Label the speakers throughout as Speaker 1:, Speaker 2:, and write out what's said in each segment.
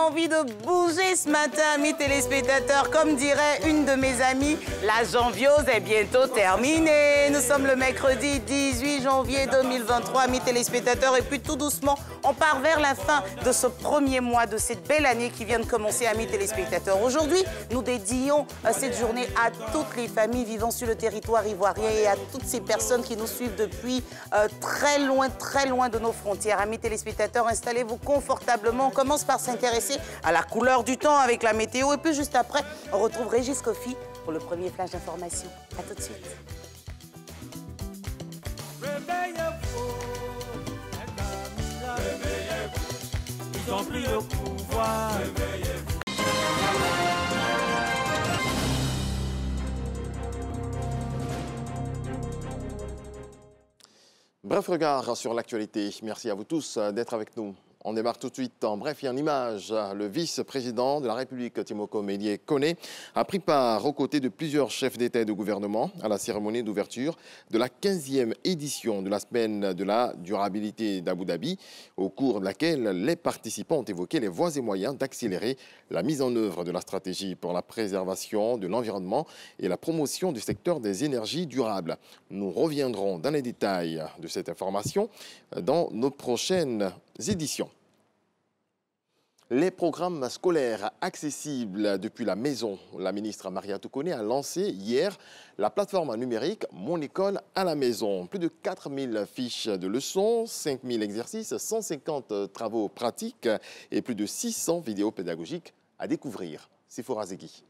Speaker 1: envie de bouger ce matin, amis téléspectateurs. Comme dirait une de mes amies, la janviose est bientôt terminée. Nous sommes le mercredi 18 janvier 2023, amis téléspectateurs. Et puis tout doucement, on part vers la fin de ce premier mois de cette belle année qui vient de commencer, amis téléspectateurs. Aujourd'hui, nous dédions cette journée à toutes les familles vivant sur le territoire ivoirien et à toutes ces personnes qui nous suivent depuis très loin de nos frontières. Amis téléspectateurs, installez-vous confortablement. On commence par s'intéresser à la couleur du temps avec la météo. Et puis juste après, on retrouve Régis Kofi pour le premier flash d'information. À tout de suite.
Speaker 2: Ils ont pris le pouvoir.
Speaker 3: Bref regard sur l'actualité. Merci à vous tous d'être avec nous. On démarre tout de suite en bref et en images. Le vice-président de la République, Timoko Mélié Koné, a pris part aux côtés de plusieurs chefs d'État et de gouvernement à la cérémonie d'ouverture de la 15e édition de la semaine de la durabilité d'Abu Dhabi, au cours de laquelle les participants ont évoqué les voies et moyens d'accélérer la mise en œuvre de la stratégie pour la préservation de l'environnement et la promotion du secteur des énergies durables. Nous reviendrons dans les détails de cette information dans nos prochaines éditions. Les programmes scolaires accessibles depuis la maison. La ministre Mariatou Koné a lancé hier la plateforme numérique Mon école à la maison. Plus de 4000 fiches de leçons, 5000 exercices, 150 travaux pratiques et plus de 600 vidéos pédagogiques à découvrir. Sephora Zegui.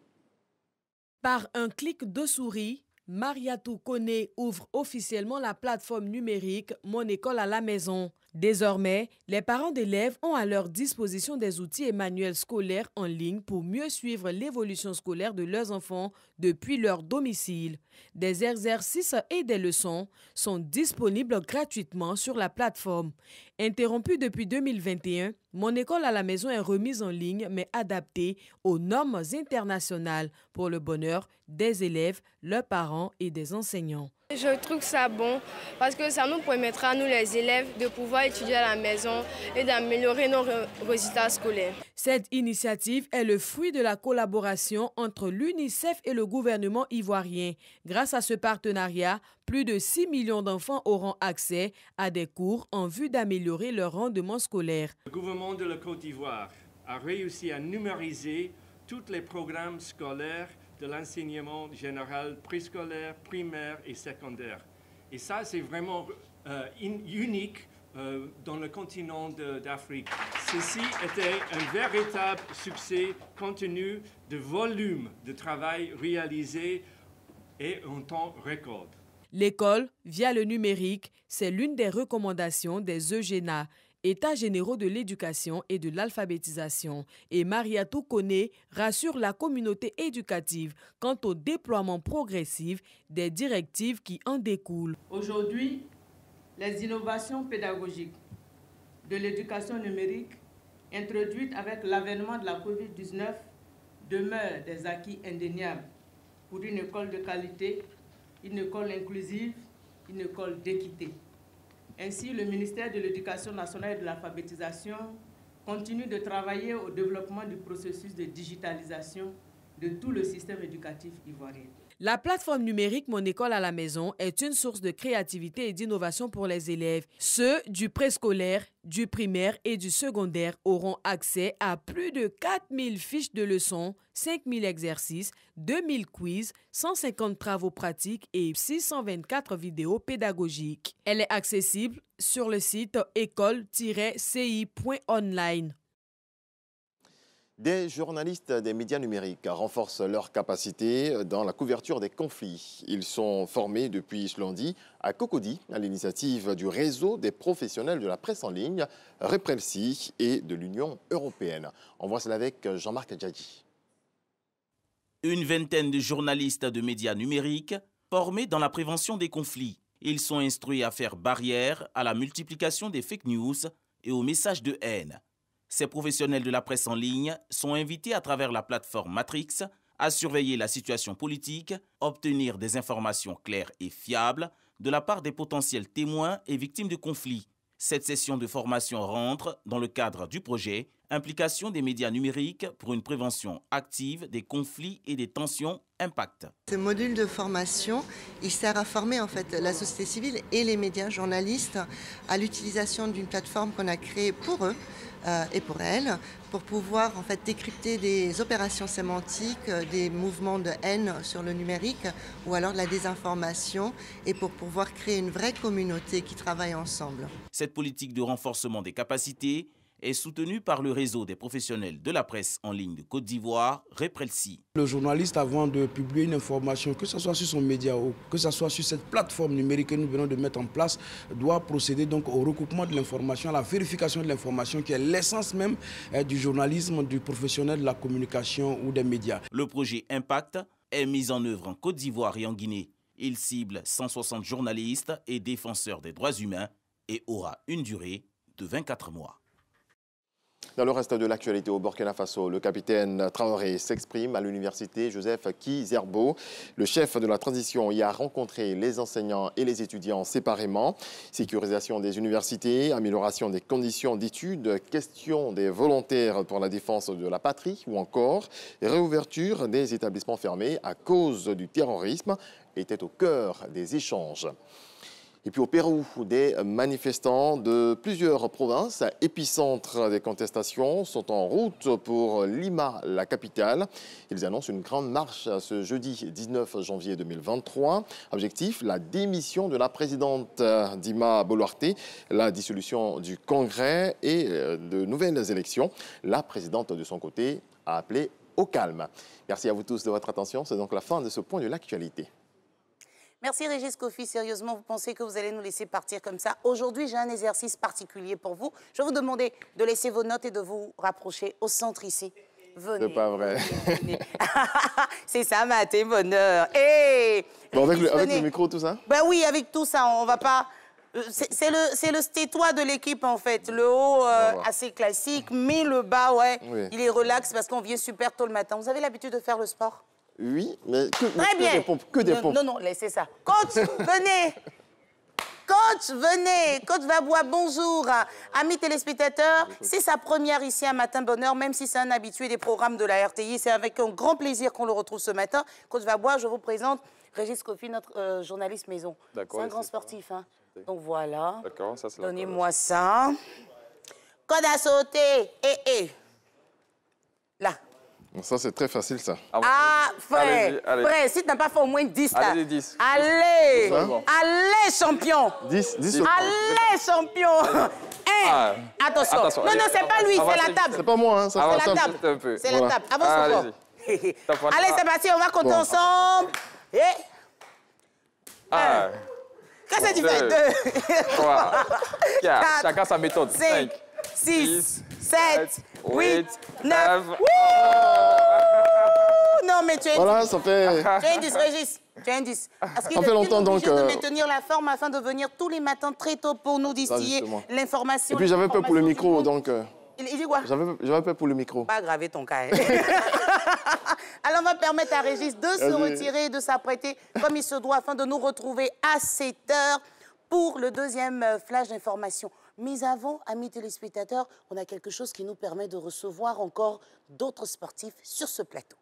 Speaker 4: Par un clic de souris, Mariatou Koné ouvre officiellement la plateforme numérique Mon école à la maison. Désormais, les parents d'élèves ont à leur disposition des outils et manuels scolaires en ligne pour mieux suivre l'évolution scolaire de leurs enfants depuis leur domicile. Des exercices et des leçons sont disponibles gratuitement sur la plateforme. Interrompue depuis 2021, Mon école à la maison est remise en ligne mais adaptée aux normes internationales pour le bonheur des élèves, leurs parents et des enseignants.
Speaker 5: Je trouve ça bon parce que ça nous permettra, nous les élèves, de pouvoir étudier à la maison et d'améliorer nos résultats scolaires.
Speaker 4: Cette initiative est le fruit de la collaboration entre l'UNICEF et le gouvernement ivoirien. Grâce à ce partenariat, plus de 6 millions d'enfants auront accès à des cours en vue d'améliorer leur rendement scolaire.
Speaker 6: Le gouvernement de la Côte d'Ivoire a réussi à numériser tous les programmes scolaires de l'enseignement général préscolaire, primaire et secondaire. Et ça, c'est vraiment unique dans le continent d'Afrique. Ceci était un véritable succès compte tenu du volume de travail réalisé et en temps record.
Speaker 4: L'école, via le numérique, c'est l'une des recommandations des EGENA, États généraux de l'éducation et de l'alphabétisation. Et Mariatou Koné rassure la communauté éducative quant au déploiement progressif des directives qui en découlent.
Speaker 7: Aujourd'hui, les innovations pédagogiques de l'éducation numérique introduites avec l'avènement de la COVID-19 demeurent des acquis indéniables pour une école de qualité, une école inclusive, une école d'équité. Ainsi, le ministère de l'Éducation nationale et de l'alphabétisation continue de travailler au développement du processus de digitalisation de tout le système éducatif ivoirien.
Speaker 4: La plateforme numérique Mon école à la maison est une source de créativité et d'innovation pour les élèves. Ceux du préscolaire, du primaire et du secondaire auront accès à plus de 4000 fiches de leçons, 5000 exercices, 2000 quiz, 150 travaux pratiques et 624 vidéos pédagogiques. Elle est accessible sur le site école-ci.online.
Speaker 3: Des journalistes des médias numériques renforcent leurs capacités dans la couverture des conflits. Ils sont formés depuis ce lundi à Cocody, à l'initiative du réseau des professionnels de la presse en ligne, Reprelsi et de l'Union européenne. On voit cela avec Jean-Marc Adjadji.
Speaker 8: Une vingtaine de journalistes de médias numériques formés dans la prévention des conflits. Ils sont instruits à faire barrière à la multiplication des fake news et aux messages de haine. Ces professionnels de la presse en ligne sont invités à travers la plateforme Matrix à surveiller la situation politique, obtenir des informations claires et fiables de la part des potentiels témoins et victimes de conflits. Cette session de formation rentre dans le cadre du projet « Implication des médias numériques pour une prévention active des conflits et des tensions impact ».
Speaker 9: Ce module de formation, il sert à former en fait la société civile et les médias journalistes à l'utilisation d'une plateforme qu'on a créée pour eux et pour elles, pour pouvoir en fait décrypter des opérations sémantiques, des mouvements de haine sur le numérique ou alors de la désinformation, et pour pouvoir créer une vraie communauté qui travaille ensemble.
Speaker 8: Cette politique de renforcement des capacités est soutenue par le réseau des professionnels de la presse en ligne de Côte d'Ivoire, Reprelsi.
Speaker 10: Le journaliste, avant de publier une information, que ce soit sur son média ou que ce soit sur cette plateforme numérique que nous venons de mettre en place, doit procéder donc au recoupement de l'information, à la vérification de l'information, qui est l'essence même du journalisme, du professionnel de la communication ou des médias.
Speaker 8: Le projet Impact est mis en œuvre en Côte d'Ivoire et en Guinée. Il cible 160 journalistes et défenseurs des droits humains et aura une durée de 24 mois.
Speaker 3: Dans le reste de l'actualité au Burkina Faso, le capitaine Traoré s'exprime à l'université Joseph Kizerbo. Le chef de la transition y a rencontré les enseignants et les étudiants séparément. Sécurisation des universités, amélioration des conditions d'études, question des volontaires pour la défense de la patrie ou encore réouverture des établissements fermés à cause du terrorisme étaient au cœur des échanges. Et puis au Pérou, des manifestants de plusieurs provinces, épicentres des contestations, sont en route pour Lima, la capitale. Ils annoncent une grande marche ce jeudi 19 janvier 2023. Objectif, la démission de la présidente Dina Boluarte, la dissolution du Congrès et de nouvelles élections. La présidente, de son côté, a appelé au calme. Merci à vous tous de votre attention. C'est donc la fin de ce point de l'actualité.
Speaker 1: Merci Régis Kofi. Sérieusement, vous pensez que vous allez nous laisser partir comme ça? Aujourd'hui, j'ai un exercice particulier pour vous. Je vais vous demander de laisser vos notes et de vous rapprocher au centre ici. Venez.
Speaker 3: C'est pas vrai.
Speaker 1: C'est ça, Mathé, bonheur. Hey,
Speaker 3: bon, avec le micro, tout ça?
Speaker 1: Ben oui, avec tout ça, on va pas... C'est le stétois de l'équipe, en fait. Le haut, assez classique, mais le bas, ouais, oui. Il est relax parce qu'on vient super tôt le matin. Vous avez l'habitude de faire le sport?
Speaker 3: Oui, mais
Speaker 1: très bien.
Speaker 3: Que des pompes.
Speaker 1: Non, laissez ça. Coach, venez. Coach, venez. Coach Vabois, bonjour. Amis téléspectateurs, c'est sa première ici à Matin Bonheur, même si c'est un habitué des programmes de la RTI. C'est avec un grand plaisir qu'on le retrouve ce matin. Coach Vabois, je vous présente Régis Kofi, notre journaliste maison. C'est un grand sportif. Hein. Donc voilà.
Speaker 11: D'accord, ça c'est la
Speaker 1: donnez-moi ça. Code à sauter. Là.
Speaker 3: Ça, c'est très facile, ça.
Speaker 1: Ah, frère, si tu n'as pas fait au moins 10, là.
Speaker 11: Allez, 10.
Speaker 1: Allez, allez, champion.
Speaker 3: 10.
Speaker 1: Allez, champion. Attention. Non, c'est pas lui, c'est la table.
Speaker 3: C'est pas moi, hein.
Speaker 1: C'est la table. C'est la table. Avance encore. Allez, c'est parti, on va compter ensemble. Qu'est-ce que tu fais? 2,
Speaker 11: 3, 4, chacun sa méthode.
Speaker 1: 5, 6, 7, 8, 9. Non, mais tu es
Speaker 3: voilà, ça fait...
Speaker 1: Tu es un 10, Régis. Tu es un 10. Parce qu'il
Speaker 3: fait longtemps, donc...
Speaker 1: de maintenir la forme afin de venir tous les matins très tôt pour nous distiller l'information.
Speaker 3: Et puis, j'avais peur pour le micro, donc...
Speaker 1: Il dit quoi?
Speaker 3: J'avais peur pour le micro.
Speaker 1: Pas graver ton cas. Alors, on va permettre à Régis de se retirer, de s'apprêter comme il se doit afin de nous retrouver à 7 h pour le deuxième flash d'information. Mais avant, amis téléspectateurs, on a quelque chose qui nous permet de recevoir encore d'autres sportifs sur ce plateau.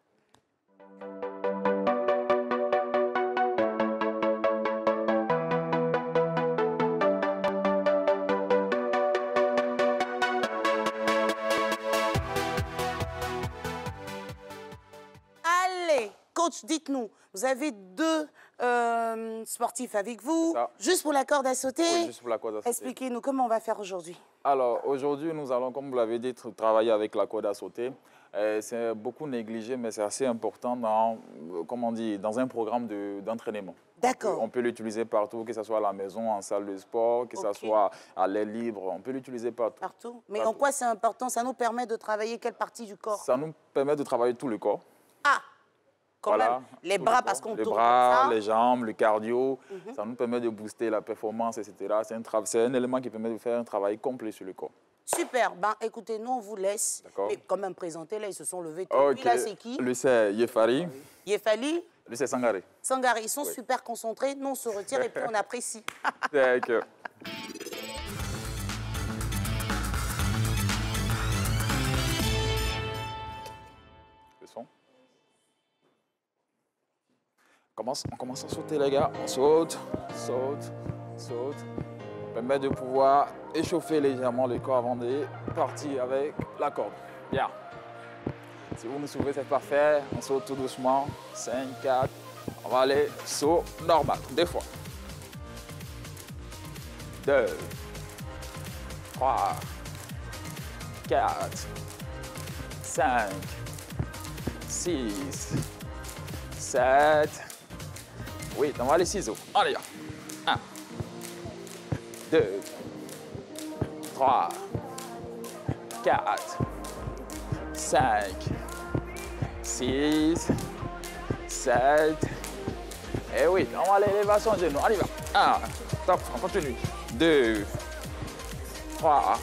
Speaker 1: Allez, coach, dites-nous, vous avez 2 sportifs avec vous, juste pour la corde à sauter.
Speaker 11: Oui, juste pour la corde à sauter.
Speaker 1: Expliquez-nous comment on va faire aujourd'hui.
Speaker 11: Alors, aujourd'hui, nous allons, comme vous l'avez dit, travailler avec la corde à sauter. C'est beaucoup négligé, mais c'est assez important dans, comment on dit, dans un programme d'entraînement.
Speaker 1: D'accord.
Speaker 11: On peut l'utiliser partout, que ce soit à la maison, en salle de sport, que ce soit à l'air libre. On peut l'utiliser partout.
Speaker 1: Partout. Mais en quoi c'est important? Ça nous permet de travailler quelle partie du corps?
Speaker 11: Ça nous permet de travailler tout le cort.
Speaker 1: Ah! Voilà, les bras, parce qu'on tourne
Speaker 11: les bras, les jambes, le cardio, ça nous permet de booster la performance, etc. C'est un élément qui permet de faire un travail complet sur le corps.
Speaker 1: Super. Ben, écoutez, nous, on vous laisse. Mais quand même présenter, là, ils se sont levés.
Speaker 11: Okay.
Speaker 1: Lui, là, c'est qui?
Speaker 11: Lui, c'est Yefari.
Speaker 1: Yefali?
Speaker 11: Lui, c'est Sangaré.
Speaker 1: Sangaré. Ils sont super concentrés. Nous, on se retire et puis on apprécie.
Speaker 11: D'accord. On commence à sauter, les gars. On saute, saute, saute. On permet de pouvoir échauffer légèrement le corps avant de partir avec la corde. Bien. Si vous me suivez, c'est parfait. On saute tout doucement. 5, 4. On va aller saut normal. 2 fois. 2, 3, 4, 5, 6, 7, 8. On va les ciseaux. Allez, 1, 2, 3, 4, 5, 6, 7, et 8. On va l'élévation de genoux. Allez, 1, top, on continue. 2, 3,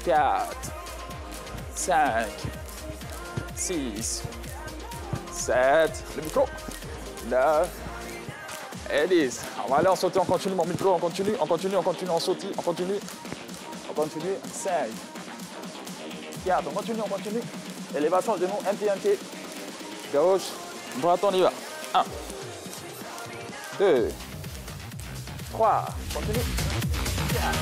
Speaker 11: 4, 5, 6, 7, le micro, 9 et 10. On va aller en sauter, on continue mon micro, on continue, on saute, on continue. 5, 4, on continue. Élévation de genoux, un pied. Gauche, droite, on y va. 1, 2, 3, continue. 4,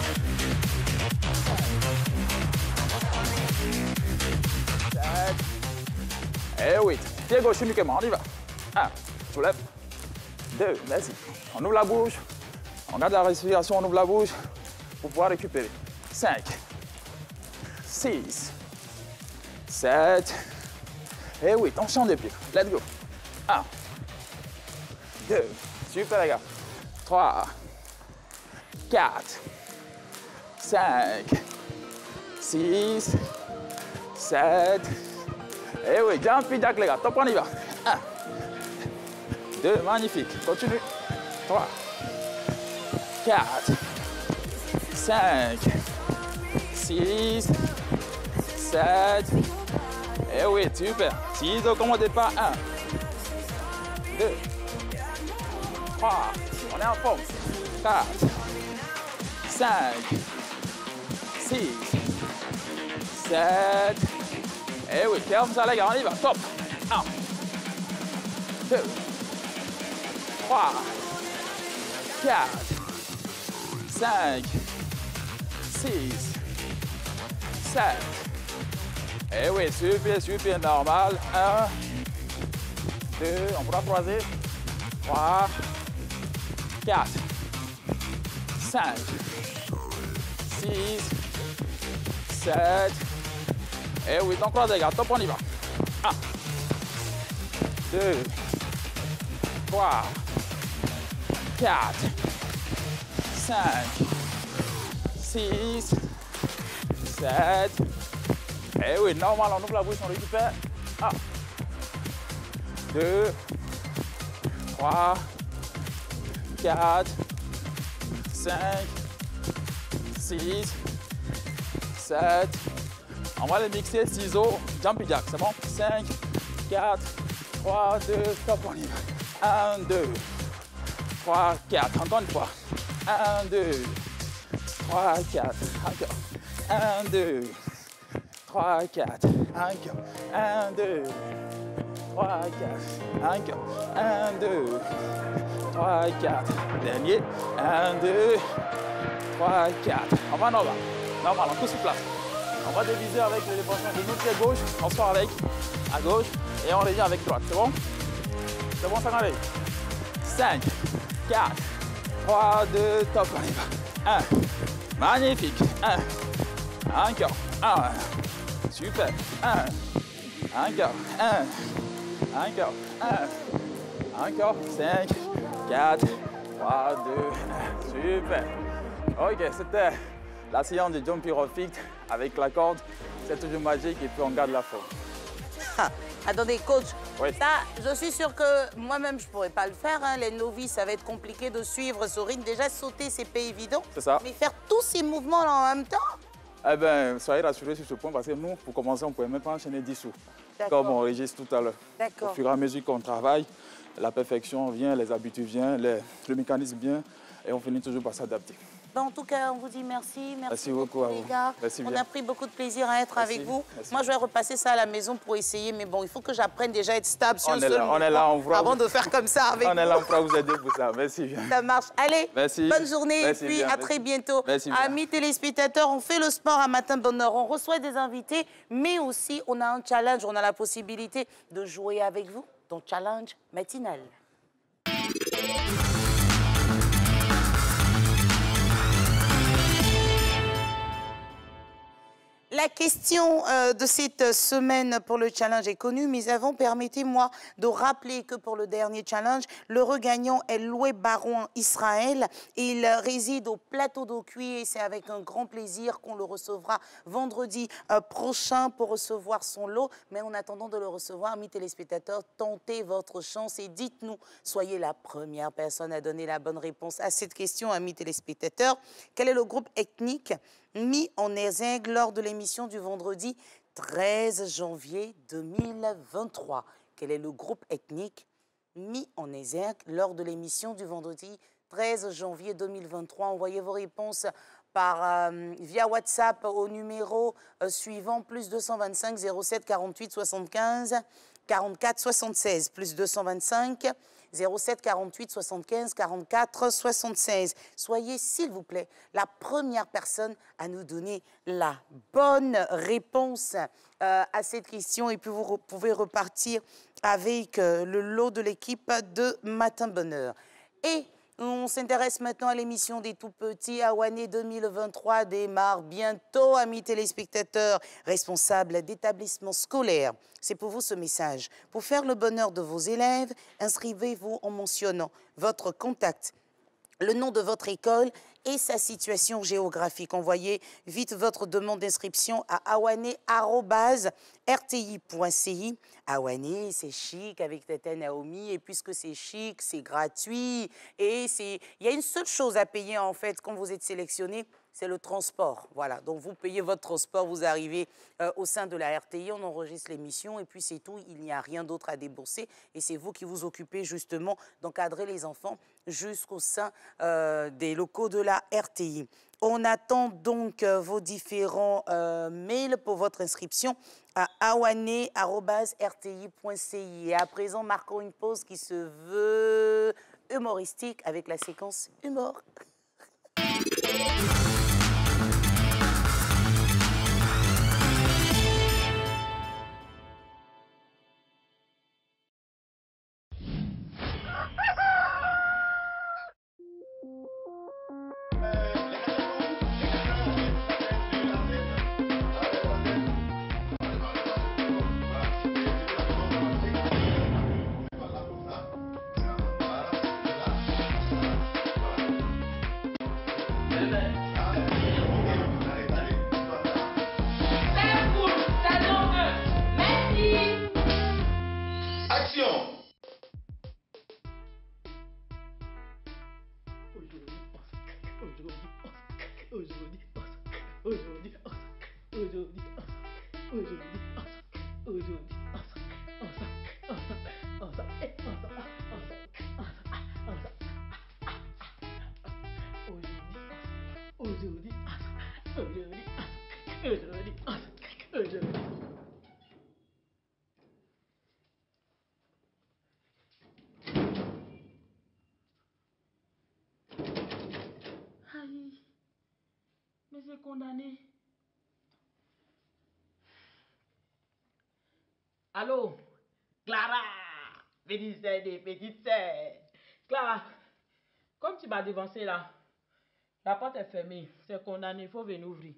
Speaker 11: 7 et 8. Pied gauche uniquement, on y va. 1, soulève. 2, merci. On ouvre la bouche. On garde la respiration, on ouvre la bouche pour pouvoir récupérer. 5, 6, 7 et 8. On change de pied. Let's go. 1, 2, super les gars. 3, 4, 5, 6, 7 et 8. Jump jack les gars. Top, on y va. 1, 2, magnifique. Continue. 3, 4, 5, 6, 7 et 8. Super. Ciseaux comme au départ. 1, 2, 3. On est en forme. 4, 5, 6, 7 et 8. Ferme ça les gars, on y va. Top. 1, 2, 3, 4, 5, 6, 7 et 8. Super, normal. 1, 2, on pourra croiser. 3, 4, 5, 6, 7 et 8. On croise les gars, top, on y va. 1, 2, 3, 4, 5, 6, 7 et 8. Normal, on ouvre la bouche, on récupère. 1, 2, 3, 4, 5, 6, 7. On va les mixer, ciseaux, jumpy jack, c'est bon? 5, 4, 3, 2, top, on y va. 1, 2, 3, 4, encore une fois. 1, 2, 3, 4, encore. 1, 2, 3, 4, encore. 1, 2, 3, 4, encore. 1, 2, 3, 4. Dernier. 1, 2, 3, 4. On va normal. Normal, on pousse sur place. On va diviser avec les dépressions de notre pied gauche. On sort avec à gauche et on revient avec droite. C'est bon? C'est bon, ça arrive. 5, 4, 3, 2, top, on y va. 1. Magnifique. 1. Encore. 1. Super. 1. Encore. 1. Encore. 1. Encore. 5, 4, 3, 2, 1. Super. Ok, c'était la séance de jumpy rope fit avec la corde. C'est toujours magique et puis on garde la forme.
Speaker 1: Ah, attendez, coach,
Speaker 11: oui.
Speaker 1: Ça, je suis sûre que moi-même, je ne pourrais pas le faire. Hein. Les novices, ça va être compliqué de suivre ce rythme. Déjà, sauter, c'est pas évident.
Speaker 11: C'est ça.
Speaker 1: Mais faire tous ces mouvements-là en même temps?
Speaker 11: Eh bien, soyez rassurés sur ce point parce que nous, pour commencer, on ne pouvait même pas enchaîner 10 sous. Comme on enregistre tout à l'heure. Au fur et à mesure qu'on travaille, la perfection vient, les habitudes viennent, le mécanisme vient et on finit toujours par s'adapter.
Speaker 1: Ben, en tout cas, on vous dit merci.
Speaker 11: Merci beaucoup à
Speaker 1: les
Speaker 11: vous.
Speaker 1: gars.
Speaker 11: Merci
Speaker 1: on
Speaker 11: bien.
Speaker 1: a pris beaucoup de plaisir à être
Speaker 11: Merci.
Speaker 1: avec vous.
Speaker 11: Merci.
Speaker 1: Moi, je vais repasser ça à la maison pour essayer. Mais bon, il faut que j'apprenne déjà à être stable sur
Speaker 11: On est là, on
Speaker 1: avant de faire comme ça avec
Speaker 11: on
Speaker 1: vous.
Speaker 11: est là, on pourra vous aider pour ça. Merci bien.
Speaker 1: Ça marche. Allez,
Speaker 11: merci.
Speaker 1: Bonne journée
Speaker 11: Merci
Speaker 1: et puis
Speaker 11: bien.
Speaker 1: à très bientôt.
Speaker 11: Merci bien.
Speaker 1: Amis téléspectateurs, on fait le sport à Matin Bonheur. On reçoit des invités, mais aussi on a un challenge. On a la possibilité de jouer avec vous. Donc, challenge matinal. La question de cette semaine pour le challenge est connue, mais avant, permettez-moi de rappeler que pour le dernier challenge, le regagnant est Loué Baron Israël. Il réside au plateau d'eau cuit et c'est avec un grand plaisir qu'on le recevra vendredi prochain pour recevoir son lot. Mais en attendant de le recevoir, amis téléspectateurs, tentez votre chance et dites-nous, soyez la première personne à donner la bonne réponse à cette question, amis téléspectateurs. Quel est le groupe ethnique mis en exergue lors de l'émission du vendredi 13 janvier 2023. Quel est le groupe ethnique mis en exergue lors de l'émission du vendredi 13 janvier 2023? Envoyez vos réponses via WhatsApp au numéro suivant, plus 225 07 48 75 44 76, plus 225 07 48 75 44 76. Soyez, s'il vous plaît, la première personne à nous donner la bonne réponse à cette question. Et puis, vous pouvez repartir avec le lot de l'équipe de Matin Bonheur. Et on s'intéresse maintenant à l'émission des tout-petits. Awané 2023 démarre bientôt, amis téléspectateurs, responsables d'établissements scolaires. C'est pour vous ce message. Pour faire le bonheur de vos élèves, inscrivez-vous en mentionnant votre contact, le nom de votre école et sa situation géographique. Envoyez vite votre demande d'inscription à awané@rti.ci. Awané, c'est chic avec Tata Naomi, et puisque c'est chic, c'est gratuit. Et il y a une seule chose à payer en fait quand vous êtes sélectionné, c'est le transport. Voilà, donc vous payez votre transport, vous arrivez au sein de la RTI, on enregistre l'émission et puis c'est tout, il n'y a rien d'autre à débourser et c'est vous qui vous occupez justement d'encadrer les enfants jusqu'au sein des locaux de la RTI. On attend donc vos différents mails pour votre inscription à awané@rti.ci. Et à présent, marquons une pause qui se veut humoristique avec la séquence humour.
Speaker 12: Mais c'est condamné. Allô, Clara, petite sœur. Clara, comme tu m'as devancé là, la porte est fermée, c'est condamné, il faut venir ouvrir.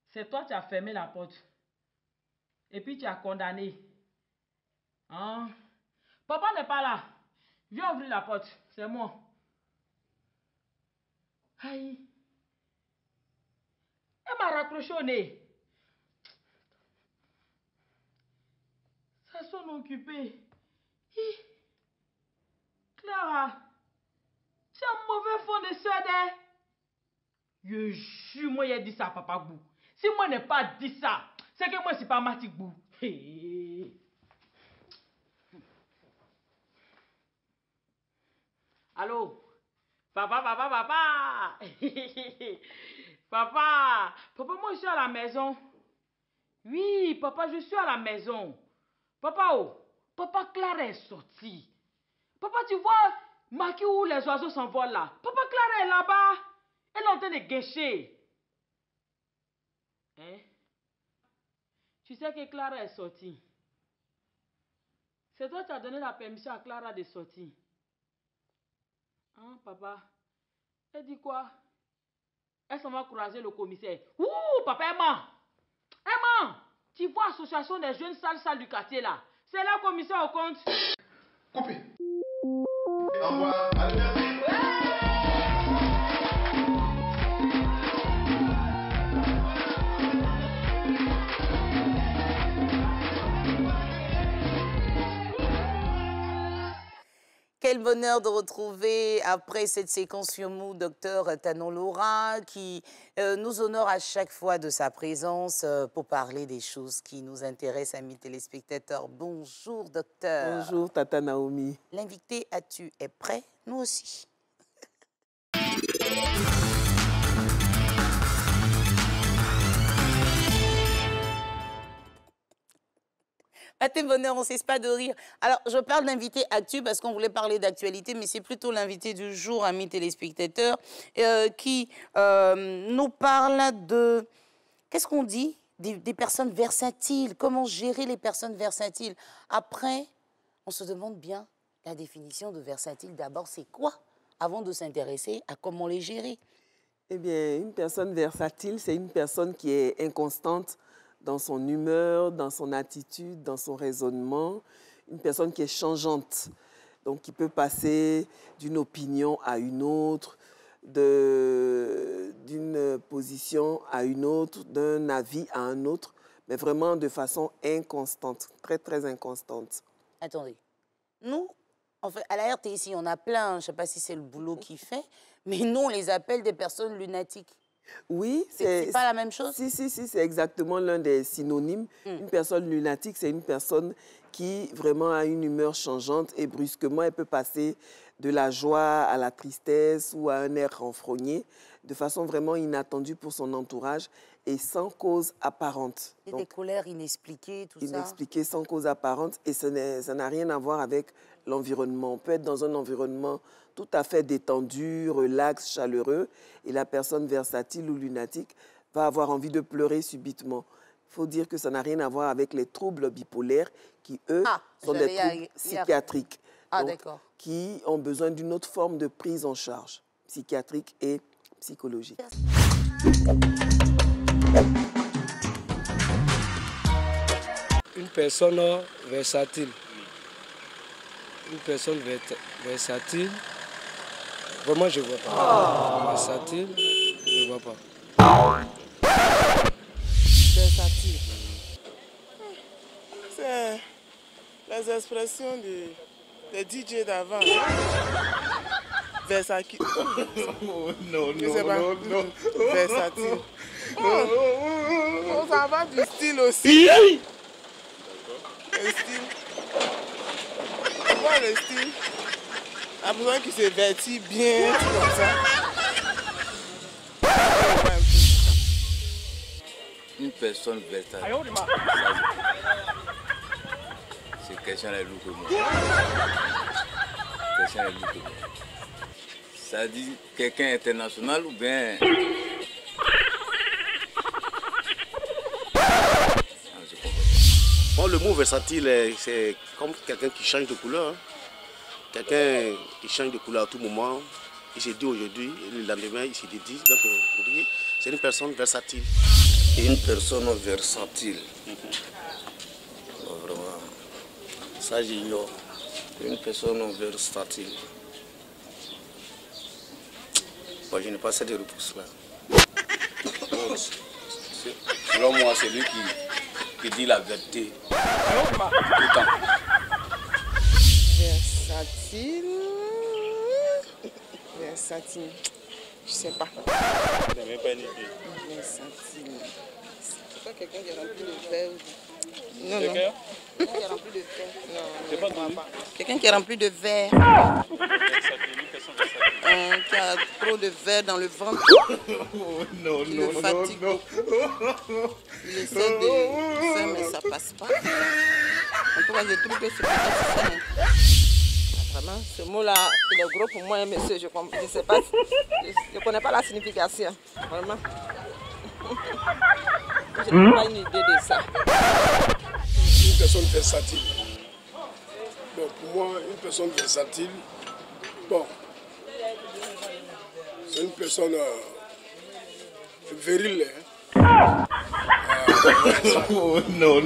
Speaker 12: C'est toi qui as fermé la porte. Et puis tu as condamné. Hein? Papa n'est pas là. Viens ouvrir la porte, c'est moi. Aïe. Elle m'a raccroché au nez. Ça sonne occupé. Clara, tu as un mauvais fond de soeur. Je jure, moi j'ai dit ça à Papa Bou. Si moi n'ai pas dit ça, c'est que moi c'est pas Matic Bou. Allô? Papa. Papa, moi je suis à la maison. Oui, papa, je suis à la maison. Papa, Clara est sortie. Papa, tu vois, Maki où les oiseaux s'envolent là. Papa, Clara est là-bas. Elle est en train de gâcher. Hein? Tu sais que Clara est sortie. C'est toi qui as donné la permission à Clara de sortir. Hein, papa? Elle dit quoi? Elle s'en va croiser le commissaire. Ouh, papa, elle ment. Tu vois l'association des jeunes salles du quartier là. C'est là le commissaire au compte.
Speaker 3: Coupé. Au revoir. Allez, merci.
Speaker 1: Quel bonheur de retrouver, après cette séquence sur Mou, Dr Tanon Laura, qui nous honore à chaque fois de sa présence pour parler des choses qui nous intéressent, amis téléspectateurs. Bonjour, docteur.
Speaker 13: Bonjour, Tata Naomi.
Speaker 1: L'invité As-tu est prêt? Nous aussi. Matin bonheur, on ne cesse pas de rire. Alors, je parle d'invité actu parce qu'on voulait parler d'actualité, mais c'est plutôt l'invité du jour, amis téléspectateurs, qui nous parle de, qu'est-ce qu'on dit? Des personnes versatiles. Comment gérer les personnes versatiles? Après, on se demande bien la définition de versatile. D'abord, c'est quoi? Avant de s'intéresser à comment les gérer.
Speaker 13: Eh bien, une personne versatile, c'est une personne qui est inconstante dans son humeur, dans son attitude, dans son raisonnement, une personne qui est changeante, donc qui peut passer d'une opinion à une autre, d'une position à une autre, d'un avis à un autre, mais vraiment de façon inconstante, très, très inconstante.
Speaker 1: Attendez, nous, en fait, à la RTI, ici, on a plein, je ne sais pas si c'est le boulot qu'il fait, mais nous, on les appelle des personnes lunatiques.
Speaker 13: Oui,
Speaker 1: c'est pas la même chose?
Speaker 13: Si, c'est exactement l'un des synonymes. Une personne lunatique, c'est une personne qui vraiment a une humeur changeante et brusquement, elle peut passer de la joie à la tristesse ou à un air renfrogné de façon vraiment inattendue pour son entourage et sans cause apparente.
Speaker 1: Et des colères inexpliquées, tout ça?
Speaker 13: Inexpliquées, sans cause apparente, et ça n'a rien à voir avec l'environnement. On peut être dans un environnement tout à fait détendu, relax, chaleureux, et la personne versatile ou lunatique va avoir envie de pleurer subitement. Il faut dire que ça n'a rien à voir avec les troubles bipolaires qui, eux, sont des troubles psychiatriques.
Speaker 1: D'accord.
Speaker 13: Qui ont besoin d'une autre forme de prise en charge psychiatrique et psychologique.
Speaker 14: Une personne versatile. Une personne versatile. Vraiment, je ne vois pas. Versatile, je ne vois pas.
Speaker 15: Versatile. C'est les expressions des DJ d'avant. Versatile.
Speaker 3: Non.
Speaker 15: Versatile. On s'en va du style aussi. Le style. Voir le style. La personne qui se vêtit bien, comme ça.
Speaker 16: Une personne versatile. C'est question de loup que moi. Ça dit quelqu'un international ou bien...
Speaker 17: Bon, le mot versatile, c'est comme quelqu'un qui change de couleur. Hein. Quelqu'un qui change de couleur à tout moment. Il se dit aujourd'hui, et le lendemain, il se dit. Donc, c'est une personne versatile.
Speaker 16: Une personne versatile. Vraiment, ça j'ignore. Une personne versatile. Bon, je n'ai pas cette réponse-là. Selon moi, c'est lui qui dit la vérité. Tout le temps.
Speaker 15: Versatile, je sais pas.
Speaker 17: Je n'ai même pas une idée.
Speaker 15: Versatile. C'est pas quelqu'un qui est rempli de verre. Non. Quelqu'un qui est rempli de verre. Non,
Speaker 17: c'est pas
Speaker 15: quelqu'un qui est rempli de verre.
Speaker 17: Versatile, une personne
Speaker 15: qui a trop de verre dans le ventre.
Speaker 3: Non,
Speaker 15: Il le fatigue beaucoup. Il essaie de faire, mais ça passe pas. En tout cas, je trouve que c'est peut-être ça. Vraiment, ce mot-là, il est gros pour moi, hein, monsieur. Je ne sais pas, je connais pas la signification. Vraiment. Je n'ai pas une idée de ça.
Speaker 10: Une personne versatile. Bon, pour moi, une personne versatile, bon, c'est une personne virile. Hein.
Speaker 18: Non.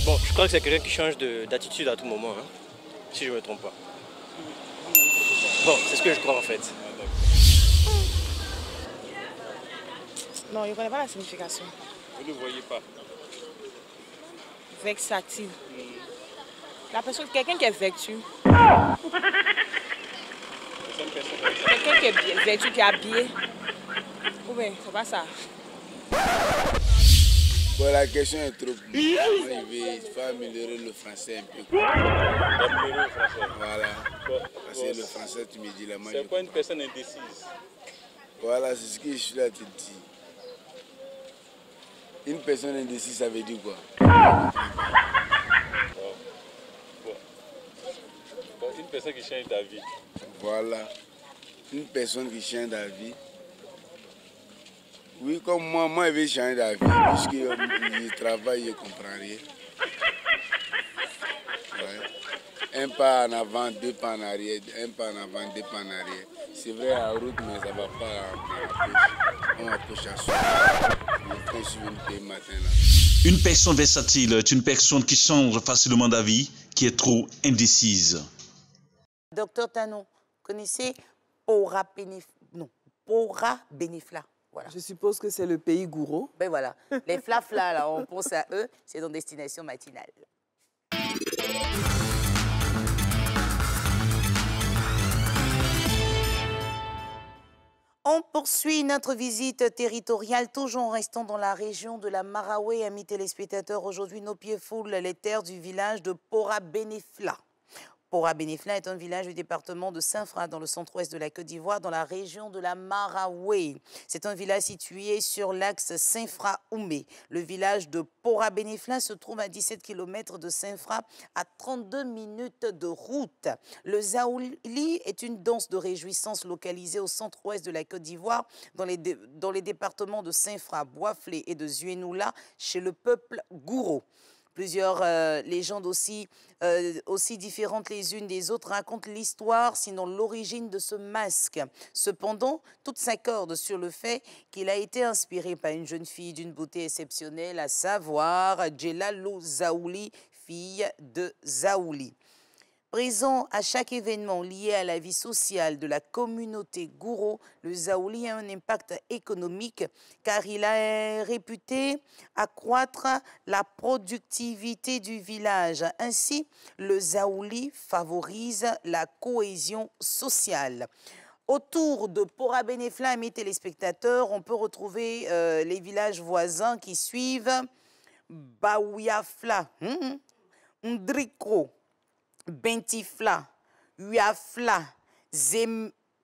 Speaker 18: Bon, je crois que c'est quelqu'un qui change d'attitude à tout moment, hein, si je ne me trompe pas. Bon, c'est ce que je crois en fait.
Speaker 19: Non, je ne connais pas la signification.
Speaker 18: Vous ne voyez pas?
Speaker 19: Versatile. La personne, quelqu'un qui est vertu. Quelqu'un qui est vertu, qui est habillé. Ou bien, c'est pas ça.
Speaker 20: Bon, la question est trop compliquée. Il faut améliorer le français un peu.
Speaker 18: Améliorer le français.
Speaker 20: Voilà. Parce que le français, tu me dis la main.
Speaker 18: C'est quoi une personne indécise?
Speaker 20: Voilà, c'est ce que je suis là à te dire. Une personne indécise, ça veut dire quoi?
Speaker 18: Bon, une personne qui change d'avis.
Speaker 20: Voilà. Une personne qui change d'avis. Oui, comme moi, je vais changer d'avis, puisque je travaille, je ne comprends rien. Ouais. Un pas en avant, deux pas en arrière, un pas en avant, deux pas en arrière. C'est vrai à la route, mais ça ne va pas on approche à soi. Je fais sur une paix matin là.
Speaker 21: Une personne versatile est une personne qui change facilement d'avis, qui est trop indécise.
Speaker 1: Docteur Tanon, connaissez Pora Benifla. Voilà.
Speaker 13: Je suppose que c'est le pays gourou.
Speaker 1: Ben voilà, les flaflas, là, on pense à eux, c'est dans Destination Matinale. On poursuit notre visite territoriale, toujours en restant dans la région de la Maraoué. Amis téléspectateurs, aujourd'hui, nos pieds foulent les terres du village de Pora Benifla. Pora Benifla est un village du département de Saint-Fra, dans le centre-ouest de la Côte d'Ivoire, dans la région de la Maraoué. C'est un village situé sur l'axe Saint-Fra-Oumé. Le village de Pora Benifla se trouve à 17 km de Saint-Fra, à 32 minutes de route. Le Zaouli est une danse de réjouissance localisée au centre-ouest de la Côte d'Ivoire, dans les départements de Saint-Fra, Boisflé et de Zuénoula, chez le peuple Gouro. Plusieurs légendes aussi différentes les unes des autres racontent l'histoire, sinon l'origine de ce masque. Cependant, toutes s'accordent sur le fait qu'il a été inspiré par une jeune fille d'une beauté exceptionnelle, à savoir Djelalou Zaouli, fille de Zaouli. Présent à chaque événement lié à la vie sociale de la communauté Gouro, le Zaouli a un impact économique car il est réputé accroître la productivité du village. Ainsi, le Zaouli favorise la cohésion sociale. Autour de Pora Benifla, mes téléspectateurs, on peut retrouver les villages voisins qui suivent Baouyafla, Ndriko, Bentifla, Uafla,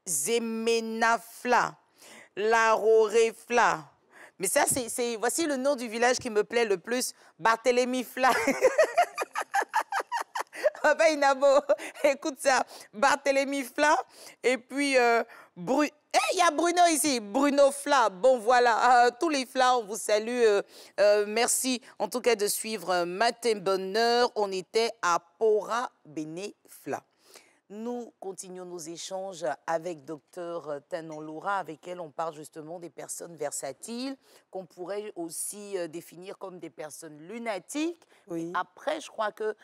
Speaker 1: Zemenafla, Larorefla. Mais ça, voici le nom du village qui me plaît le plus, Barthélemy Fla. Ben, Inabo, écoute ça, Barthélemy Fla, et puis il y a Bruno ici, Bruno Fla. Bon, voilà, tous les Fla, on vous salue. Merci en tout cas de suivre Matin Bonheur. On était à Pora Benifla. Nous continuons nos échanges avec Dr Tanon Loura, avec elle on parle justement des personnes versatiles, qu'on pourrait aussi définir comme des personnes lunatiques. Oui. Après, je crois que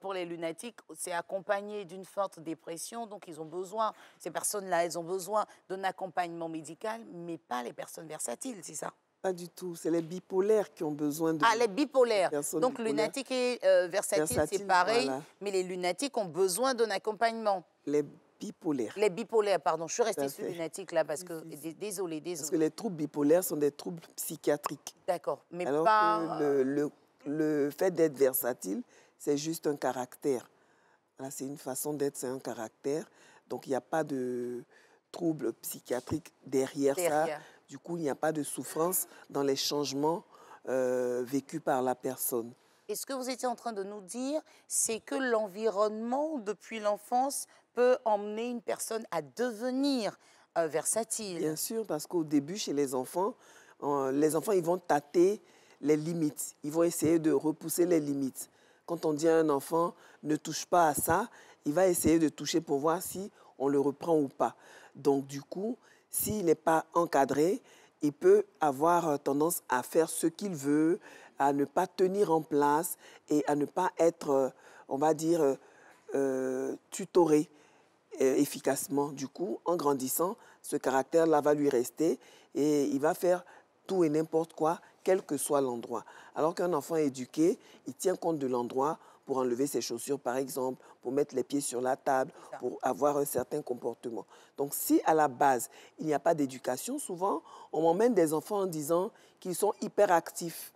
Speaker 1: pour les lunatiques, c'est accompagné d'une forte dépression, donc ils ont besoin, ces personnes-là, elles ont besoin d'un accompagnement médical, mais pas les personnes versatiles, c'est ça?
Speaker 13: Pas du tout, c'est les bipolaires qui ont besoin de...
Speaker 1: Ah, les bipolaires. Donc, lunatique et versatile, c'est pareil, voilà. Mais les lunatiques ont besoin d'un accompagnement.
Speaker 13: Les bipolaires.
Speaker 1: Les bipolaires, pardon. Je suis restée sur lunatique, là, parce que... Désolée.
Speaker 13: Parce que les troubles bipolaires sont des troubles psychiatriques.
Speaker 1: D'accord, mais
Speaker 13: alors
Speaker 1: pas...
Speaker 13: que le fait d'être versatile, c'est juste un caractère. Voilà, c'est une façon d'être, c'est un caractère. Donc, il n'y a pas de troubles psychiatriques derrière ça. Du coup, il n'y a pas de souffrance dans les changements vécus par la personne.
Speaker 1: Et ce que vous étiez en train de nous dire, c'est que l'environnement, depuis l'enfance, peut emmener une personne à devenir versatile.
Speaker 13: Bien sûr, parce qu'au début, chez les enfants, ils vont tâter les limites. Ils vont essayer de repousser les limites. Quand on dit à un enfant, ne touche pas à ça, il va essayer de toucher pour voir si on le reprend ou pas. Donc, du coup, s'il n'est pas encadré, il peut avoir tendance à faire ce qu'il veut, à ne pas tenir en place et à ne pas être, on va dire, tutoré efficacement. Du coup, en grandissant, ce caractère-là va lui rester et il va faire tout et n'importe quoi, quel que soit l'endroit. Alors qu'un enfant éduqué, il tient compte de l'endroit pour enlever ses chaussures, par exemple, pour mettre les pieds sur la table, pour avoir un certain comportement. Donc, si à la base, il n'y a pas d'éducation, souvent, on emmène des enfants en disant qu'ils sont hyperactifs,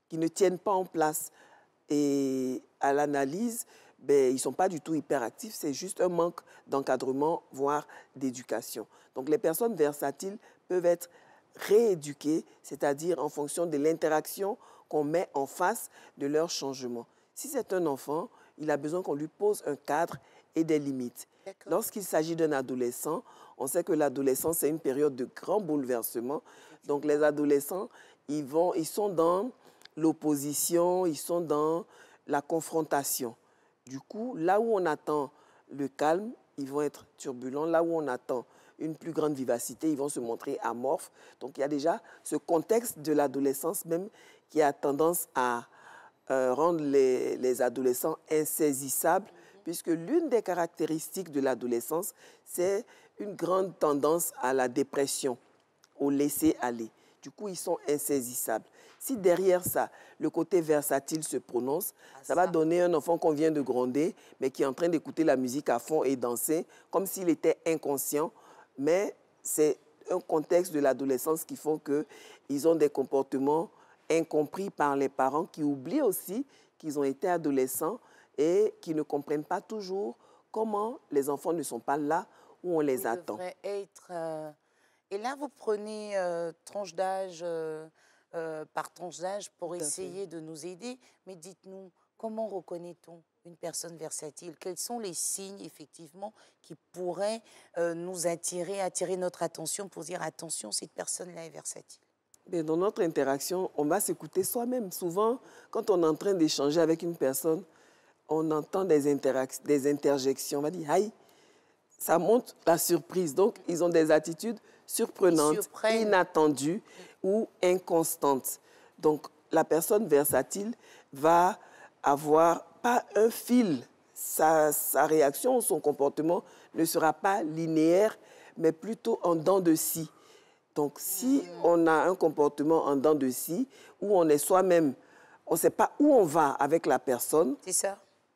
Speaker 13: qu'ils ne tiennent pas en place. Et à l'analyse, ben, ils ne sont pas du tout hyperactifs, c'est juste un manque d'encadrement, voire d'éducation. Donc, les personnes versatiles peuvent être rééduquées, c'est-à-dire en fonction de l'interaction qu'on met en face de leur changement. Si c'est un enfant, il a besoin qu'on lui pose un cadre et des limites. Lorsqu'il s'agit d'un adolescent, on sait que l'adolescence, c'est une période de grand bouleversement. Donc, les adolescents, ils sont dans l'opposition, ils sont dans la confrontation. Du coup, là où on attend le calme, ils vont être turbulents. Là où on attend une plus grande vivacité, ils vont se montrer amorphes. Donc, il y a déjà ce contexte de l'adolescence même qui a tendance à rendre les adolescents insaisissables, puisque l'une des caractéristiques de l'adolescence, c'est une grande tendance à la dépression, au laisser-aller. Du coup, ils sont insaisissables. Si derrière ça, le côté versatile se prononce, ça va donner un enfant qu'on vient de gronder, mais qui est en train d'écouter la musique à fond et danser, comme s'il était inconscient. Mais c'est un contexte de l'adolescence qui font qu'ils ont des comportements incompris par les parents, qui oublient aussi qu'ils ont été adolescents et qui ne comprennent pas toujours comment les enfants ne sont pas là où on les attend.
Speaker 1: Être, et là, vous prenez tranche d'âge par tranche d'âge pour essayer de nous aider. Mais dites-nous, comment reconnaît-on une personne versatile? Quels sont les signes, effectivement, qui pourraient nous attirer notre attention pour dire, attention, cette personne-là est versatile?
Speaker 13: Mais dans notre interaction, on va s'écouter soi-même. Souvent, quand on est en train d'échanger avec une personne, on entend des interjections. On va dire, aïe, ça montre la surprise. Donc, ils ont des attitudes surprenantes, inattendues ou inconstantes. Donc, la personne versatile va avoir pas un fil. Sa réaction ou son comportement ne sera pas linéaire, mais plutôt en dents de scie. Donc, si on a un comportement en dents de scie, où on est soi-même, on ne sait pas où on va avec la personne,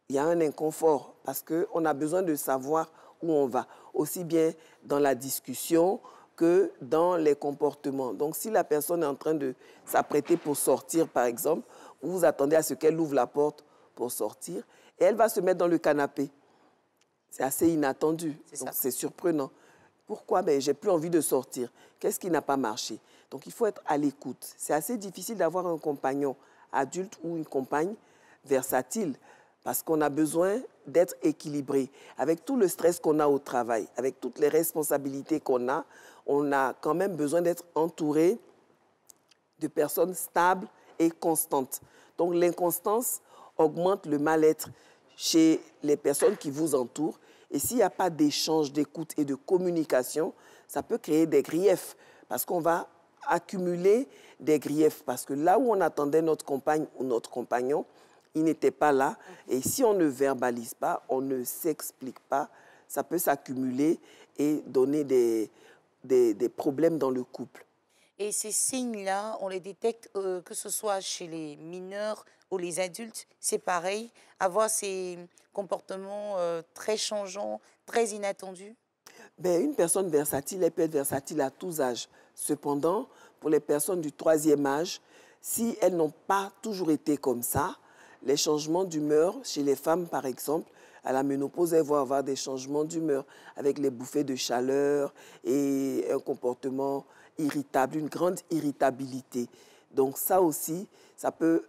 Speaker 13: il y a un inconfort parce qu'on a besoin de savoir où on va, aussi bien dans la discussion que dans les comportements. Donc, si la personne est en train de s'apprêter pour sortir, par exemple, vous vous attendez à ce qu'elle ouvre la porte pour sortir, et elle va se mettre dans le canapé. C'est assez inattendu, donc c'est surprenant. Pourquoi? Ben, j'ai plus envie de sortir. Qu'est-ce qui n'a pas marché? Donc, il faut être à l'écoute. C'est assez difficile d'avoir un compagnon adulte ou une compagne versatile parce qu'on a besoin d'être équilibré. Avec tout le stress qu'on a au travail, avec toutes les responsabilités qu'on a, on a quand même besoin d'être entouré de personnes stables et constantes. Donc, l'inconstance augmente le mal-être chez les personnes qui vous entourent. Et s'il n'y a pas d'échange, d'écoute et de communication, ça peut créer des griefs parce qu'on va accumuler des griefs. Parce que là où on attendait notre compagne ou notre compagnon, il n'était pas là. Et si on ne verbalise pas, on ne s'explique pas, ça peut s'accumuler et donner des problèmes dans le couple.
Speaker 1: Et ces signes-là, on les détecte que ce soit chez les mineurs ou les adultes, c'est pareil, avoir ces comportements très changeants, très inattendus?
Speaker 13: Ben, une personne versatile, elle peut être versatile à tous âges. Cependant, pour les personnes du 3e âge, si elles n'ont pas toujours été comme ça, les changements d'humeur chez les femmes, par exemple, à la ménopause, elles vont avoir des changements d'humeur avec les bouffées de chaleur et un comportement irritable, une grande irritabilité. Donc ça aussi, ça peut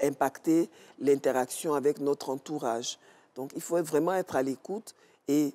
Speaker 13: impacter l'interaction avec notre entourage. Donc il faut vraiment être à l'écoute et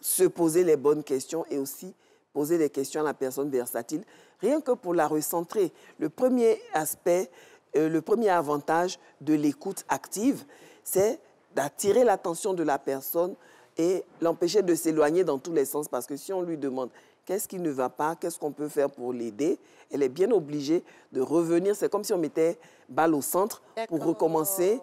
Speaker 13: se poser les bonnes questions et aussi poser des questions à la personne versatile, rien que pour la recentrer. Le premier aspect, le premier avantage de l'écoute active, c'est d'attirer l'attention de la personne et l'empêcher de s'éloigner dans tous les sens. Parce que si on lui demande qu'est-ce qui ne va pas, qu'est-ce qu'on peut faire pour l'aider, elle est bien obligée de revenir. C'est comme si on mettait balle au centre pour recommencer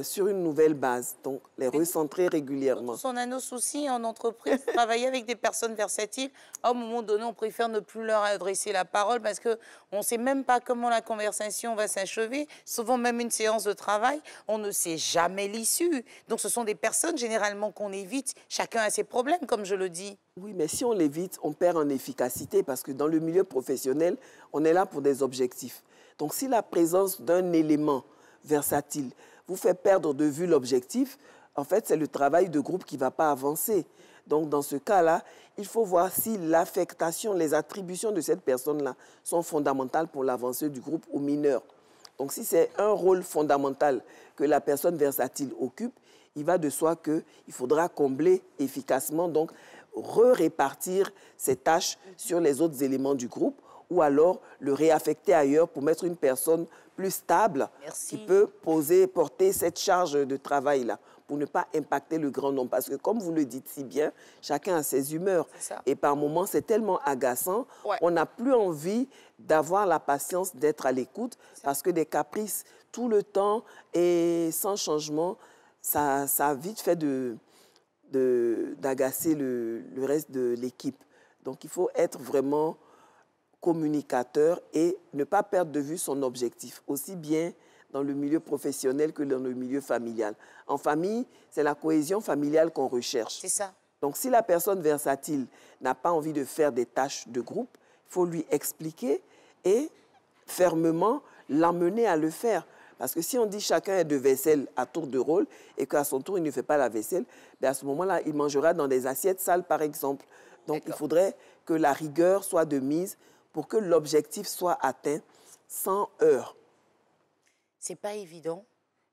Speaker 13: sur une nouvelle base. Donc, les recentrer régulièrement.
Speaker 1: On a nos soucis en entreprise, travailler avec des personnes versatiles. À un moment donné, on préfère ne plus leur adresser la parole parce qu'on ne sait même pas comment la conversation va s'achever. Souvent, même une séance de travail, on ne sait jamais l'issue. Donc, ce sont des personnes généralement qu'on évite. Chacun a ses problèmes, comme je le dis.
Speaker 13: Oui, mais si on l'évite, on perd en efficacité parce que dans le milieu professionnel, on est là pour des objectifs. Donc, si la présence d'un élément versatile vous fait perdre de vue l'objectif, en fait, c'est le travail de groupe qui ne va pas avancer. Donc, dans ce cas-là, il faut voir si l'affectation, les attributions de cette personne-là sont fondamentales pour l'avancée du groupe ou mineures. Donc, si c'est un rôle fondamental que la personne versatile occupe, il va de soi qu'il faudra combler efficacement, donc répartir ces tâches sur les autres éléments du groupe ou alors le réaffecter ailleurs pour mettre une personne plus stable qui peut porter cette charge de travail-là pour ne pas impacter le grand nombre. Parce que comme vous le dites si bien, chacun a ses humeurs. Et par moments, c'est tellement agaçant, on n'a plus envie d'avoir la patience d'être à l'écoute parce que des caprices tout le temps et sans changement, ça a vite fait d'agacer le reste de l'équipe. Donc, il faut être vraiment communicateur et ne pas perdre de vue son objectif, aussi bien dans le milieu professionnel que dans le milieu familial. En famille, c'est la cohésion familiale qu'on recherche.
Speaker 1: C'est ça.
Speaker 13: Donc, si la personne versatile n'a pas envie de faire des tâches de groupe, il faut lui expliquer et fermement l'amener à le faire. Parce que si on dit chacun est de vaisselle à tour de rôle et qu'à son tour, il ne fait pas la vaisselle, bien à ce moment-là, il mangera dans des assiettes sales, par exemple. Donc, il faudrait que la rigueur soit de mise pour que l'objectif soit atteint sans heurts.
Speaker 1: Ce n'est pas évident,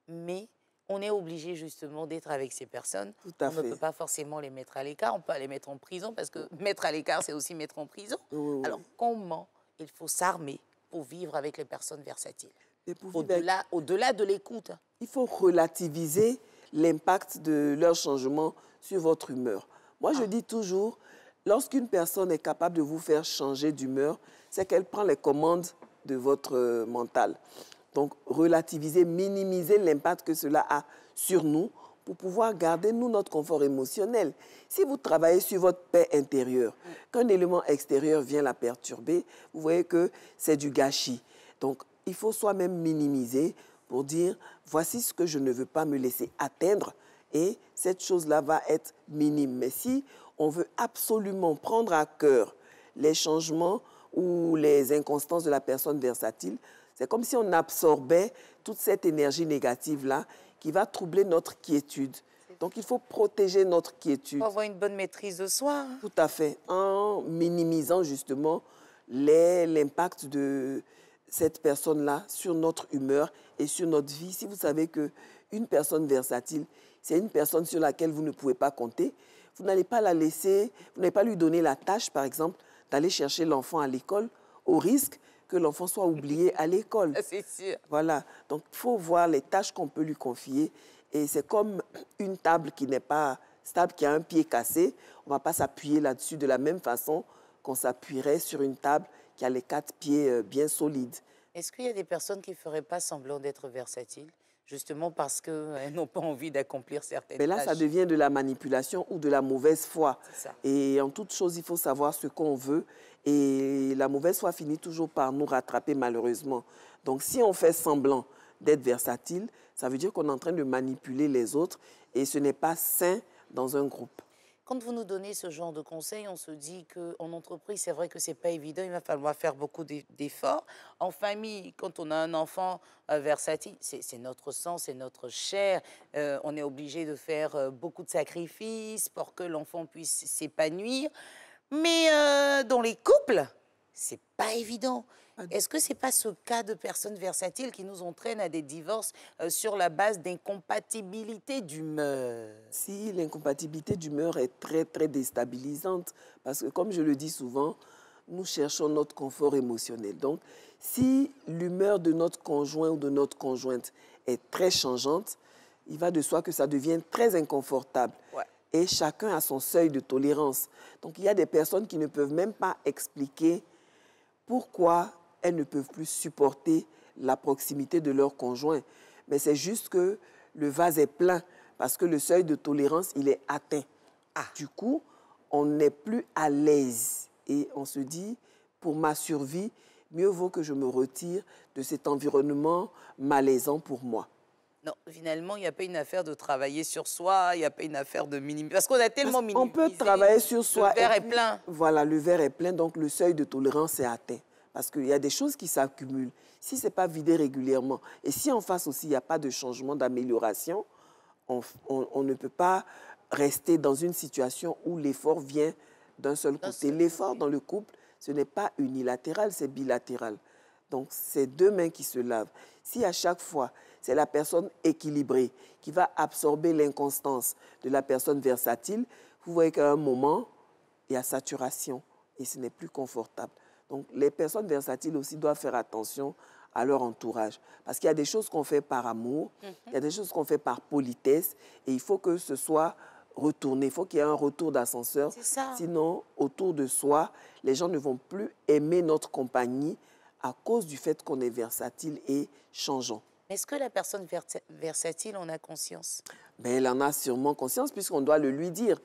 Speaker 1: mais on est obligé justement d'être avec ces personnes.
Speaker 13: Tout à fait.
Speaker 1: On ne peut pas forcément les mettre à l'écart, on peut les mettre en prison, parce que mettre à l'écart, c'est aussi mettre en prison.
Speaker 13: Oui.
Speaker 1: Alors, comment il faut s'armer pour vivre avec les personnes versatiles? Au-delà de l'écoute.
Speaker 13: Il faut relativiser l'impact de leur changement sur votre humeur. Moi, je dis toujours, lorsqu'une personne est capable de vous faire changer d'humeur, c'est qu'elle prend les commandes de votre mental. Donc, relativiser, minimiser l'impact que cela a sur nous pour pouvoir garder, nous, notre confort émotionnel. Si vous travaillez sur votre paix intérieure, qu'un élément extérieur vient la perturber, vous voyez que c'est du gâchis. Donc, il faut soi-même minimiser pour dire, voici ce que je ne veux pas me laisser atteindre et cette chose-là va être minime. Mais si on veut absolument prendre à cœur les changements ou les inconstances de la personne versatile, c'est comme si on absorbait toute cette énergie négative-là qui va troubler notre quiétude. Donc, il faut protéger notre quiétude.
Speaker 1: Il faut avoir une bonne maîtrise de soi.
Speaker 13: Tout à fait, en minimisant justement l'impact de cette personne-là sur notre humeur et sur notre vie. Si vous savez qu'une personne versatile, c'est une personne sur laquelle vous ne pouvez pas compter, vous n'allez pas la laisser, vous n'allez pas lui donner la tâche, par exemple, d'aller chercher l'enfant à l'école, au risque que l'enfant soit oublié à l'école.
Speaker 1: C'est sûr.
Speaker 13: Voilà. Donc, il faut voir les tâches qu'on peut lui confier. Et c'est comme une table qui n'est pas stable, qui a un pied cassé. On ne va pas s'appuyer là-dessus de la même façon qu'on s'appuierait sur une table qui a les 4 pieds bien solides.
Speaker 1: Est-ce qu'il y a des personnes qui ne feraient pas semblant d'être versatiles, justement parce qu'elles n'ont pas envie d'accomplir certaines tâches?
Speaker 13: Mais là, ça devient de la manipulation ou de la mauvaise foi.
Speaker 1: C'est ça.
Speaker 13: Et en toute chose, il faut savoir ce qu'on veut. Et la mauvaise foi finit toujours par nous rattraper, malheureusement. Donc, si on fait semblant d'être versatile, ça veut dire qu'on est en train de manipuler les autres et ce n'est pas sain dans un groupe.
Speaker 1: quand vous nous donnez ce genre de conseils, on se dit qu'en entreprise, c'est vrai que c'est pas évident, il va falloir faire beaucoup d'efforts. En famille, quand on a un enfant versatile, c'est notre sang, c'est notre chair. On est obligé de faire beaucoup de sacrifices pour que l'enfant puisse s'épanouir. Mais dans les couples, c'est pas évident. Est-ce que c'est pas ce cas de personnes versatiles qui nous entraîne à des divorces sur la base d'incompatibilité d'humeur?
Speaker 13: Si l'incompatibilité d'humeur est très, très déstabilisante, parce que comme je le dis souvent, nous cherchons notre confort émotionnel. Donc, si l'humeur de notre conjoint ou de notre conjointe est très changeante, il va de soi que ça devient très inconfortable. Ouais. Et chacun a son seuil de tolérance. Donc, il y a des personnes qui ne peuvent même pas expliquer pourquoi elles ne peuvent plus supporter la proximité de leur conjoint. Mais c'est juste que le vase est plein parce que le seuil de tolérance, il est atteint. Du coup, on n'est plus à l'aise et on se dit, pour ma survie, mieux vaut que je me retire de cet environnement malaisant pour moi.
Speaker 1: Non, finalement, il n'y a pas une affaire de travailler sur soi, il n'y a pas une affaire de minimiser. Parce qu'on a tellement minimisé.
Speaker 13: On peut travailler sur soi.
Speaker 1: Le verre est plein.
Speaker 13: Voilà, le verre est plein, donc le seuil de tolérance est atteint. Parce qu'il y a des choses qui s'accumulent. Si ce n'est pas vidé régulièrement, et si en face aussi, il n'y a pas de changement, d'amélioration, on ne peut pas rester dans une situation où l'effort vient d'un seul côté. L'effort dans le couple, ce n'est pas unilatéral, c'est bilatéral. Donc, c'est deux mains qui se lavent. Si à chaque fois, c'est la personne équilibrée qui va absorber l'inconstance de la personne versatile, vous voyez qu'à un moment, il y a saturation et ce n'est plus confortable. Donc, les personnes versatiles aussi doivent faire attention à leur entourage. Parce qu'il y a des choses qu'on fait par amour, il y a des choses qu'on fait par politesse, et il faut que ce soit retourné. Il faut qu'il y ait un retour d'ascenseur. Sinon, autour de soi, les gens ne vont plus aimer notre compagnie à cause du fait qu'on est versatile et changeant.
Speaker 1: Est-ce que la personne versatile en a conscience?
Speaker 13: Mais elle en a sûrement conscience, puisqu'on doit le lui dire.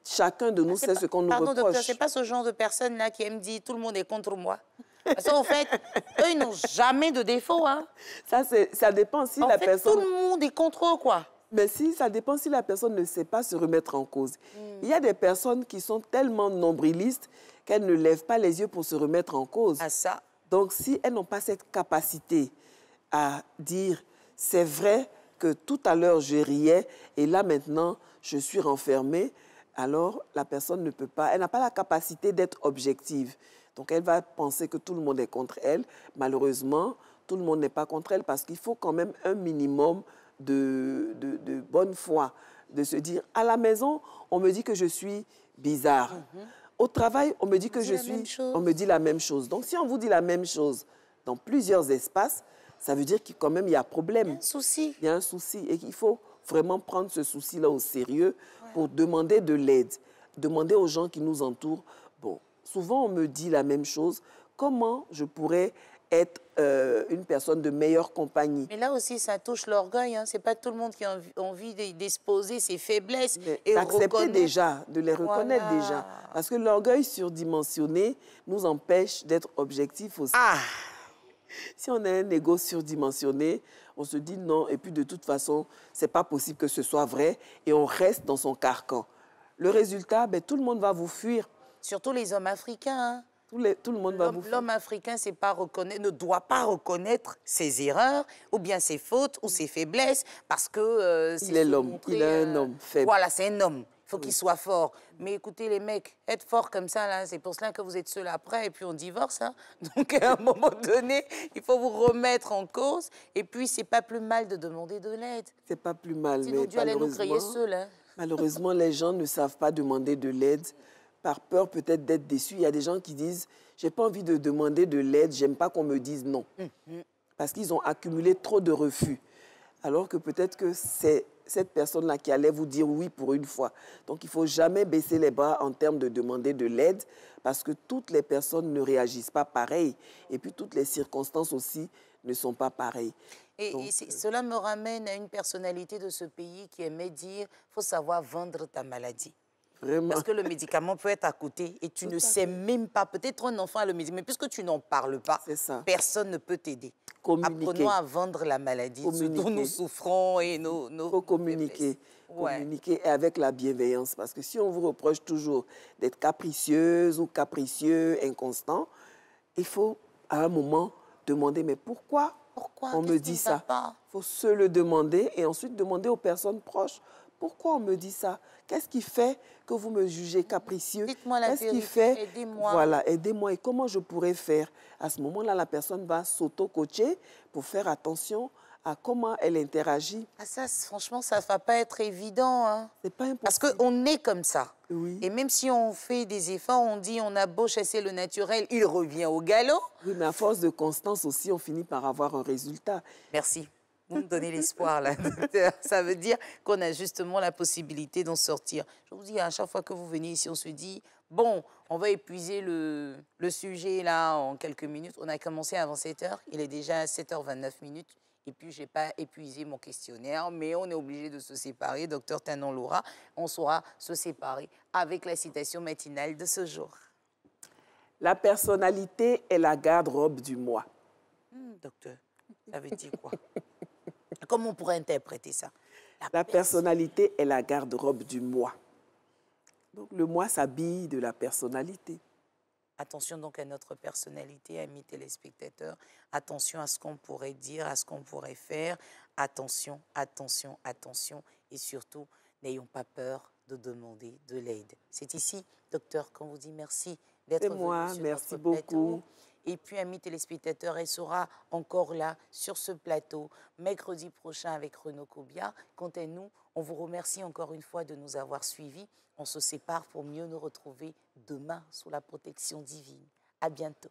Speaker 13: Chacun de nous sait ce qu'on nous reproche.
Speaker 1: Pardon, docteur, c'est pas ce genre de personne-là qui me dit « tout le monde est contre moi ». Parce qu'en fait, eux, ils n'ont jamais de défaut. Hein.
Speaker 13: Ça dépend si la personne...
Speaker 1: tout le monde est contre eux, quoi.
Speaker 13: Mais si, ça dépend si la personne ne sait pas se remettre en cause. Il y a des personnes qui sont tellement nombrilistes qu'elles ne lèvent pas les yeux pour se remettre en cause. Donc, si elles n'ont pas cette capacité à dire « c'est vrai que tout à l'heure, je riais et là, maintenant, je suis renfermée », alors la personne ne peut pas, elle n'a pas la capacité d'être objective. Donc elle va penser que tout le monde est contre elle. Malheureusement, tout le monde n'est pas contre elle parce qu'il faut quand même un minimum de bonne foi, de se dire, à la maison, on me dit que je suis bizarre. Au travail, on me dit que je suis... On me dit la même chose. Donc si on vous dit la même chose dans plusieurs espaces, ça veut dire qu'il quand même il y a problème. Il y a un
Speaker 1: souci.
Speaker 13: Il y a un souci et qu'il faut vraiment prendre ce souci-là au sérieux pour demander de l'aide, demander aux gens qui nous entourent. Bon, souvent on me dit la même chose. Comment je pourrais être une personne de meilleure compagnie?
Speaker 1: Mais là aussi, ça touche l'orgueil. Hein. Ce n'est pas tout le monde qui a envie d'exposer ses faiblesses et
Speaker 13: d'accepter déjà, de les reconnaître déjà. Parce que l'orgueil surdimensionné nous empêche d'être objectifs aussi. Si on a un ego surdimensionné, on se dit non, et puis de toute façon, ce n'est pas possible que ce soit vrai, et on reste dans son carcan. Le résultat, tout le monde va vous fuir.
Speaker 1: Surtout les hommes africains. Hein.
Speaker 13: Tout le monde va vous fuir.
Speaker 1: L'homme africain ne doit pas reconnaître ses erreurs, ou bien ses fautes, ou ses faiblesses, parce que...
Speaker 13: il est l'homme, il est un homme faible.
Speaker 1: Voilà, c'est un homme. Il faut qu'il soit fort. Mais écoutez, les mecs, être fort comme ça, là, c'est pour cela que vous êtes seuls après et puis on divorce. Hein. Donc, à un moment donné, il faut vous remettre en cause. Et puis, c'est pas plus mal de demander de l'aide.
Speaker 13: C'est pas plus mal,
Speaker 1: sinon,
Speaker 13: mais
Speaker 1: Dieu allait nous créer seuls. Hein.
Speaker 13: Malheureusement, les gens ne savent pas demander de l'aide par peur peut-être d'être déçus. Il y a des gens qui disent, j'ai pas envie de demander de l'aide, j'aime pas qu'on me dise non. Parce qu'ils ont accumulé trop de refus. Alors que peut-être que c'est cette personne-là qui allait vous dire oui pour une fois. Donc, il ne faut jamais baisser les bras en termes de demander de l'aide parce que toutes les personnes ne réagissent pas pareil. Et puis, toutes les circonstances aussi ne sont pas pareilles.
Speaker 1: Et cela me ramène à une personnalité de ce pays qui aimait dire « il faut savoir vendre ta maladie ».
Speaker 13: Vraiment.
Speaker 1: Parce que le médicament peut être à côté et tu ne sais même pas. Peut-être un enfant a le médicament, mais puisque tu n'en parles pas, personne ne peut t'aider. Apprenons à vendre la maladie, ce dont nous souffrons et nos...
Speaker 13: Il faut communiquer. Communiquer avec la bienveillance. Parce que si on vous reproche toujours d'être capricieuse ou capricieux, inconstant, il faut à un moment demander, mais pourquoi on me dit ça? Il faut se le demander et ensuite demander aux personnes proches, pourquoi on me dit ça? Qu'est-ce qui fait que vous me jugez capricieux?
Speaker 1: Dites-moi la vérité, aidez-moi.
Speaker 13: Voilà, aidez-moi. Et comment je pourrais faire? À ce moment-là, la personne va s'auto-coacher pour faire attention à comment elle interagit.
Speaker 1: Ah ça, franchement, ça ne va pas être évident. Hein.
Speaker 13: C'est pas impossible.
Speaker 1: Parce qu'on est comme ça.
Speaker 13: Oui.
Speaker 1: Et même si on fait des efforts, on dit on a beau chasser le naturel, il revient au galop.
Speaker 13: Oui, mais à force de constance aussi, on finit par avoir un résultat.
Speaker 1: Merci. Vous me donnez l'espoir, là, docteur. Ça veut dire qu'on a justement la possibilité d'en sortir. Je vous dis, à chaque fois que vous venez ici, on se dit, bon, on va épuiser le sujet, là, en quelques minutes. On a commencé avant 7 h. Il est déjà 7h29 minutes. Et puis, je n'ai pas épuisé mon questionnaire, mais on est obligé de se séparer. Docteur Tanon-Laura, on saura se séparer avec la citation matinale de ce jour.
Speaker 13: La personnalité est la garde-robe du moi.
Speaker 1: Docteur, ça veut dire quoi? Comment on pourrait interpréter ça?
Speaker 13: La personnalité est la garde-robe du moi. Donc, le moi s'habille de la personnalité.
Speaker 1: Attention donc à notre personnalité, amis téléspectateurs. Attention à ce qu'on pourrait dire, à ce qu'on pourrait faire. Attention, attention, attention. Et surtout, n'ayons pas peur de demander de l'aide. C'est ici, docteur, qu'on vous dit merci d'être venu sur
Speaker 13: merci
Speaker 1: notre plateau.
Speaker 13: beaucoup.
Speaker 1: Et puis, amis téléspectateurs, elle sera encore là, sur ce plateau, mercredi prochain avec Renaud Kobia. Quant à nous, on vous remercie encore une fois de nous avoir suivis. On se sépare pour mieux nous retrouver demain sous la protection divine. À bientôt.